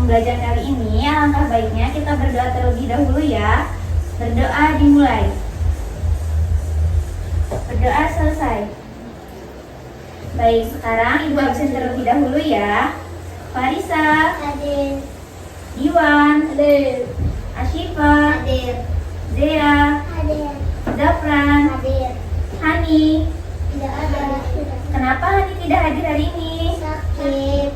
pembelajaran kali ini, alangkah baiknya kita berdoa terlebih dahulu ya. Berdoa dimulai. Berdoa selesai. Baik, sekarang Ibu absen terlebih dahulu ya. Farisa, Hadir. Iwan, Hadir. Ashifa, Hadir. Zea, Hadir. Zafran, Hadir. Hani. Tidak ada. Kenapa Hani tidak hadir hari ini? Sakit.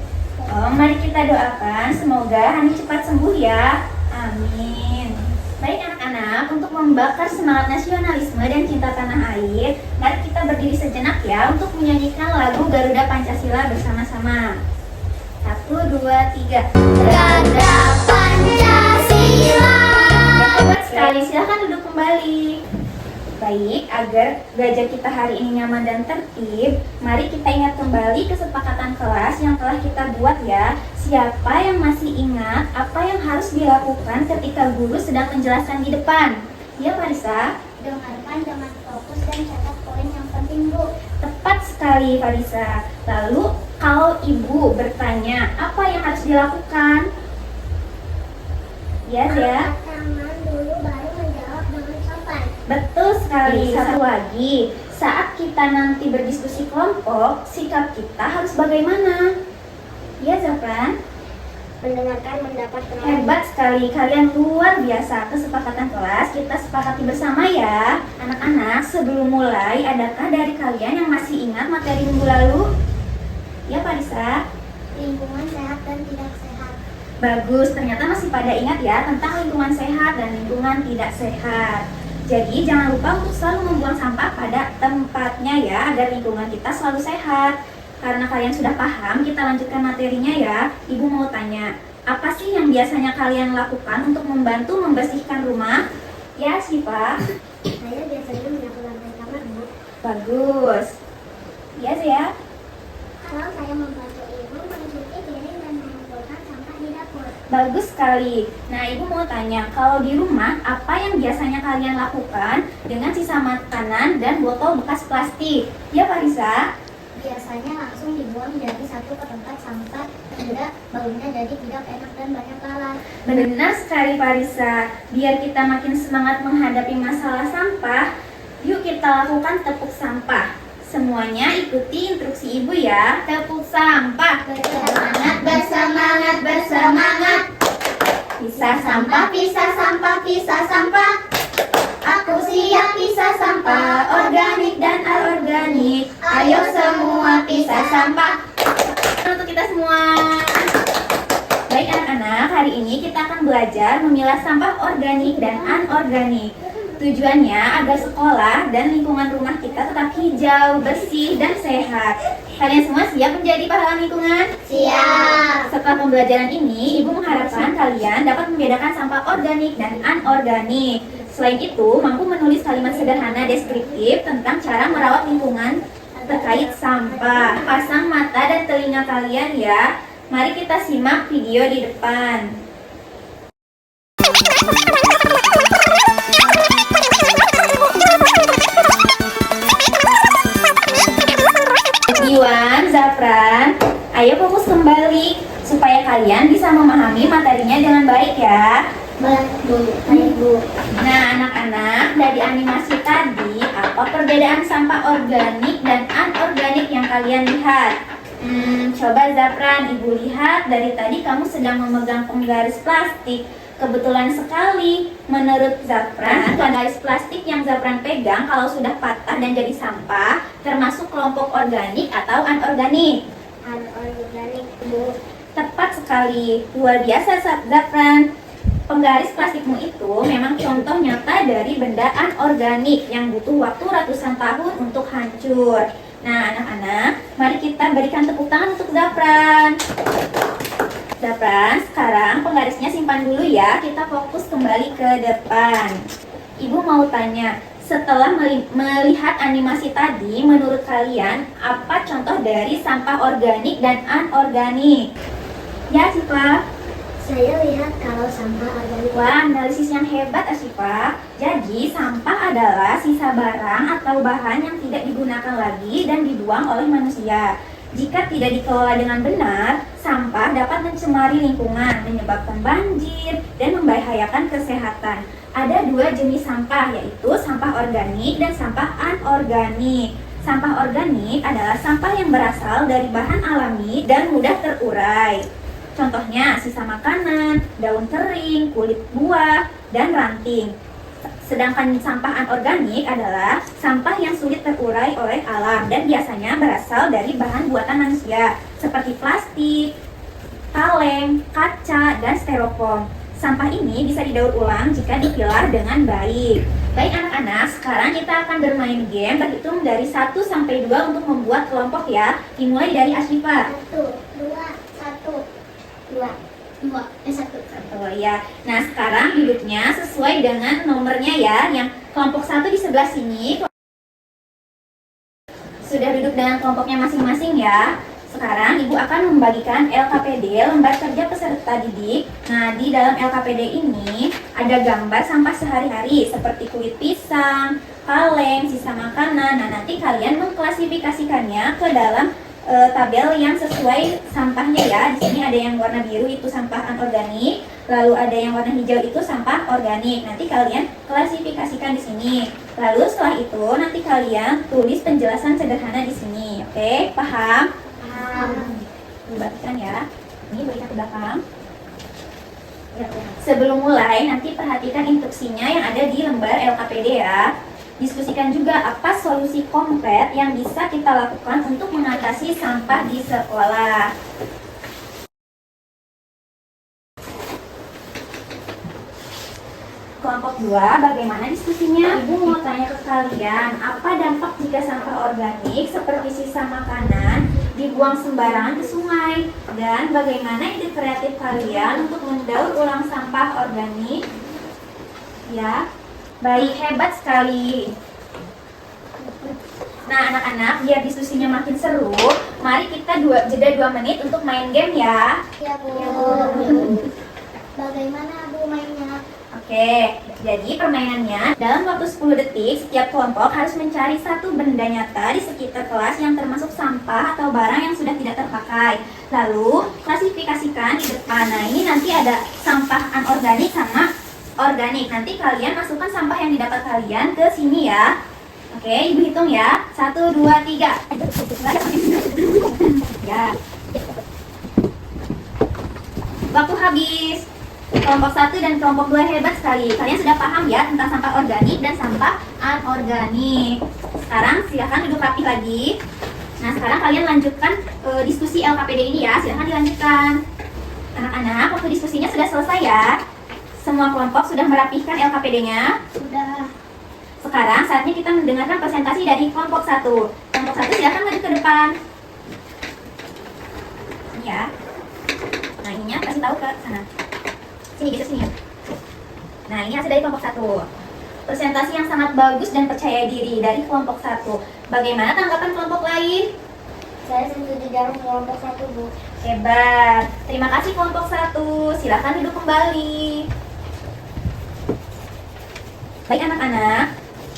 Oh, mari kita doakan semoga Hani cepat sembuh ya. Amin. Baik anak-anak, untuk membakar semangat nasionalisme dan cinta tanah air, mari kita berdiri sejenak ya untuk menyanyikan lagu Garuda Pancasila bersama-sama. 1, 2, 3. Garuda Pancasila. Hebat sekali, silahkan duduk kembali. Baik, agar belajar kita hari ini nyaman dan tertib, mari kita ingat kembali kesepakatan kelas yang telah kita buat ya. Siapa yang masih ingat apa yang harus dilakukan ketika guru sedang menjelaskan di depan? Ya, Farisa? Dengarkan dengan fokus dan catat poin yang penting, Bu. Tepat sekali, Farisa. Lalu, kalau Ibu bertanya, apa yang harus dilakukan? Ya, Zea? Angkat tangan dulu baru menjawab dengan sopan. Betul sekali. Satu lagi, saat kita nanti berdiskusi kelompok, sikap kita harus bagaimana? Ya, Zafran? Mendengarkan mendapat pendapat. Hebat sekali, kalian luar biasa. Kesepakatan kelas kita sepakati bersama ya. Anak-anak, sebelum mulai, adakah dari kalian yang masih ingat materi minggu lalu? Ya, Farisa? Lingkungan sehat dan tidak sehat. Bagus, ternyata masih pada ingat ya tentang lingkungan sehat dan lingkungan tidak sehat. Jadi jangan lupa untuk selalu membuang sampah pada tempatnya ya, agar lingkungan kita selalu sehat. Karena kalian sudah paham, kita lanjutkan materinya ya. Ibu mau tanya, apa sih yang biasanya kalian lakukan untuk membantu membersihkan rumah? Ya, Siva? Saya biasanya menyapu lantai kamar, Bu. Bagus. Ya, Zia? Kalau saya membantu ibu mencuci piring dan mengumpulkan sampah di dapur. Bagus sekali. Nah, Ibu mau tanya, kalau di rumah, apa yang biasanya kalian lakukan dengan sisa makanan dan botol bekas plastik? Ya, Farisa? Biasanya langsung dibuang dari satu ke tempat sampah, tidak baunya jadi tidak enak dan banyak lalat. Benar sekali, Farisa. Biar kita makin semangat menghadapi masalah sampah, yuk kita lakukan tepuk sampah. Semuanya ikuti instruksi Ibu ya. Tepuk sampah. Bersemangat, bersemangat, bersemangat. Pisah sampah. Pisah sampah, pisah sampah. Aku siap pisah sampah, organik dan anorganik. Ayo semua pisah sampah. Untuk kita semua. Baik anak-anak, hari ini kita akan belajar memilah sampah organik dan anorganik. Tujuannya agar sekolah dan lingkungan rumah kita tetap hijau, bersih, dan sehat. Kalian semua siap menjadi pahlawan lingkungan? Siap. Setelah pembelajaran ini, Ibu mengharapkan kalian dapat membedakan sampah organik dan anorganik. Selain itu, mampu menulis kalimat sederhana deskriptif tentang cara merawat lingkungan terkait sampah. Pasang mata dan telinga kalian ya. Mari kita simak video di depan. Iwan, Zafran, ayo fokus kembali supaya kalian bisa memahami materinya dengan baik ya. Baik, Bu. Nah anak-anak, dari animasi tadi, apa perbedaan sampah organik dan anorganik yang kalian lihat? Coba Zafran, Ibu lihat dari tadi kamu sedang memegang penggaris plastik. Kebetulan sekali, menurut Zafran, penggaris plastik yang Zafran pegang kalau sudah patah dan jadi sampah, termasuk kelompok organik atau anorganik? Anorganik, Bu. Tepat sekali, luar biasa Zafran. Penggaris plastikmu itu memang contoh nyata dari benda anorganik yang butuh waktu ratusan tahun untuk hancur. Nah anak-anak, mari kita berikan tepuk tangan untuk Zafran. Zafran, sekarang penggarisnya simpan dulu ya, kita fokus kembali ke depan. Ibu mau tanya, setelah melihat animasi tadi, menurut kalian apa contoh dari sampah organik dan anorganik? Ya, Siva? Saya lihat kalau sampah organik. Wah, analisis yang hebat, Asifa. Jadi, sampah adalah sisa barang atau bahan yang tidak digunakan lagi dan dibuang oleh manusia. Jika tidak dikelola dengan benar, sampah dapat mencemari lingkungan, menyebabkan banjir, dan membahayakan kesehatan. Ada dua jenis sampah, yaitu sampah organik dan sampah anorganik. Sampah organik adalah sampah yang berasal dari bahan alami dan mudah terurai. Contohnya sisa makanan, daun kering, kulit buah, dan ranting. Sedangkan sampah anorganik adalah sampah yang sulit terurai oleh alam dan biasanya berasal dari bahan buatan manusia seperti plastik, kaleng, kaca, dan styrofoam. Sampah ini bisa didaur ulang jika dipilah dengan baik. Baik anak-anak, sekarang kita akan bermain game berhitung dari 1 sampai 2 untuk membuat kelompok ya. Dimulai dari Asyifa. 1 Ya. Nah, sekarang duduknya sesuai dengan nomornya ya. Yang kelompok 1 di sebelah sini. Sudah duduk dengan kelompoknya masing-masing ya. Sekarang Ibu akan membagikan LKPD, lembar kerja peserta didik. Nah, di dalam LKPD ini ada gambar sampah sehari-hari seperti kulit pisang, kaleng, sisa makanan. Nah, nanti kalian mengklasifikasikannya ke dalam tabel yang sesuai sampahnya ya. Di sini ada yang warna biru itu sampah anorganik, lalu ada yang warna hijau itu sampah organik. Nanti kalian klasifikasikan di sini. Lalu setelah itu nanti kalian tulis penjelasan sederhana di sini. Oke, paham? Dibagikan ya. Ini berikan ke belakang. Sebelum mulai, nanti perhatikan instruksinya yang ada di lembar LKPD ya. Diskusikan juga apa solusi konkret yang bisa kita lakukan untuk mengatasi sampah di sekolah. Kelompok 2, bagaimana diskusinya? Ibu mau tanya ke kalian, apa dampak jika sampah organik seperti sisa makanan dibuang sembarangan ke sungai? Dan bagaimana ide kreatif kalian untuk mendaur ulang sampah organik? Ya, baik, hebat sekali. Nah, anak-anak, biar diskusinya makin seru, mari kita jeda 2 menit untuk main game ya. Ya, Bu. Bagaimana Bu mainnya? Oke, jadi permainannya dalam waktu 10 detik, setiap kelompok harus mencari satu benda nyata di sekitar kelas yang termasuk sampah atau barang yang sudah tidak terpakai. Lalu, klasifikasikan di depan. Nah, ini nanti ada sampah anorganik sama organik. Nanti kalian masukkan sampah yang didapat kalian ke sini ya. Oke, Ibu hitung ya. 1, 2, 3. Ya. Waktu habis. Kelompok 1 dan kelompok 2 hebat sekali. Kalian sudah paham ya tentang sampah organik dan sampah anorganik. Sekarang silahkan duduk rapi lagi. Nah, sekarang kalian lanjutkan diskusi LKPD ini ya. Silahkan dilanjutkan. Anak-anak, waktu diskusinya sudah selesai ya. Semua kelompok sudah merapihkan LKPD-nya? Sudah. Sekarang saatnya kita mendengarkan presentasi dari kelompok 1. Kelompok 1 silahkan maju ke depan. Ini ya. Nah, ininya kasih tahu ke sana. Sini, geser sini. Nah, ini hasil dari kelompok 1. Presentasi yang sangat bagus dan percaya diri dari kelompok 1. Bagaimana tanggapan kelompok lain? Saya setuju dengan kelompok 1, Bu. Hebat. Terima kasih kelompok 1. Silakan duduk kembali. Baik anak-anak,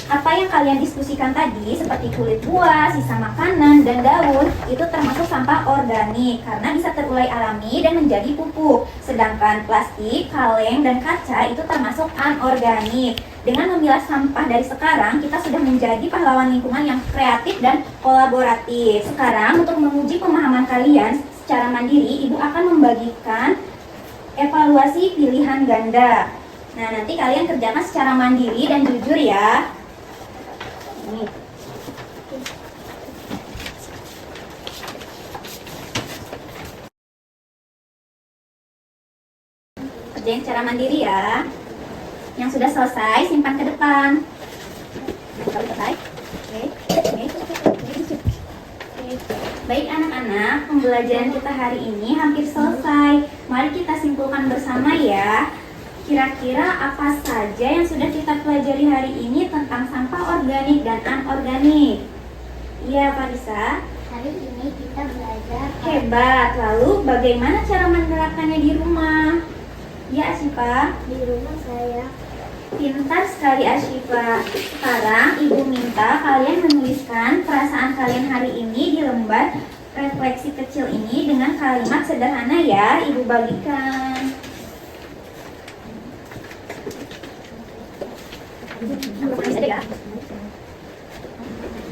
apa yang kalian diskusikan tadi seperti kulit buah, sisa makanan, dan daun itu termasuk sampah organik karena bisa terurai alami dan menjadi pupuk. Sedangkan plastik, kaleng, dan kaca itu termasuk anorganik. Dengan memilah sampah dari sekarang, kita sudah menjadi pahlawan lingkungan yang kreatif dan kolaboratif. Sekarang untuk menguji pemahaman kalian secara mandiri, Ibu akan membagikan evaluasi pilihan ganda. Nah, nanti kalian kerjakan secara mandiri dan jujur ya. Ini. Kerjain secara mandiri ya. Yang sudah selesai simpan ke depan. Kalau selesai. Oke. Baik anak-anak, pembelajaran kita hari ini hampir selesai. Mari kita simpulkan bersama ya. Kira-kira apa saja yang sudah kita pelajari hari ini tentang sampah organik dan anorganik? Iya, Pak Risa. Hari ini kita belajar. Hebat. Lalu bagaimana cara menerapkannya di rumah? Ya, Asyifa. Di rumah saya. Pintar sekali Asyifa. Sekarang Ibu minta kalian menuliskan perasaan kalian hari ini di lembar refleksi kecil ini dengan kalimat sederhana ya, Ibu bagikan.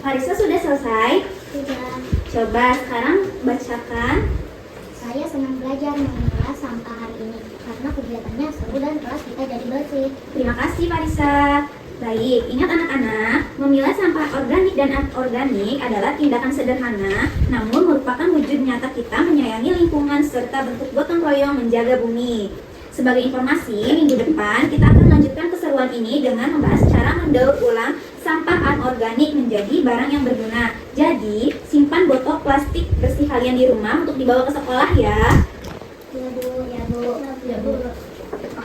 Farisa sudah selesai? Sudah. Coba sekarang bacakan. Saya senang belajar memilah sampah hari ini karena kegiatannya seru dan kelas kita jadi bersih. Terima kasih Farisa. Baik, ingat anak-anak, memilah sampah organik dan anorganik adalah tindakan sederhana, namun merupakan wujud nyata kita menyayangi lingkungan serta bentuk gotong royong menjaga bumi. Sebagai informasi, minggu depan kita akan lanjutkan keseruan ini dengan membahas cara mendaur ulang sampah anorganik menjadi barang yang berguna. Jadi, simpan botol plastik bersih kalian di rumah untuk dibawa ke sekolah ya. Ya Bu, ya Bu, ya Bu.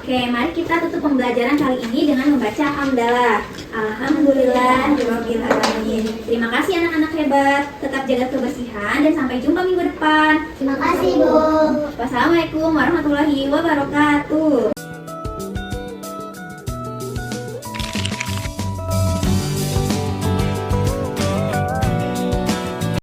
Oke, mari kita tutup pembelajaran kali ini dengan membaca hamdalah. Alhamdulillahirabbil alamin. Terima kasih anak-anak hebat. Tetap jaga kebersihan dan sampai jumpa minggu depan. Terima kasih Bu. Wassalamualaikum warahmatullahi wabarakatuh.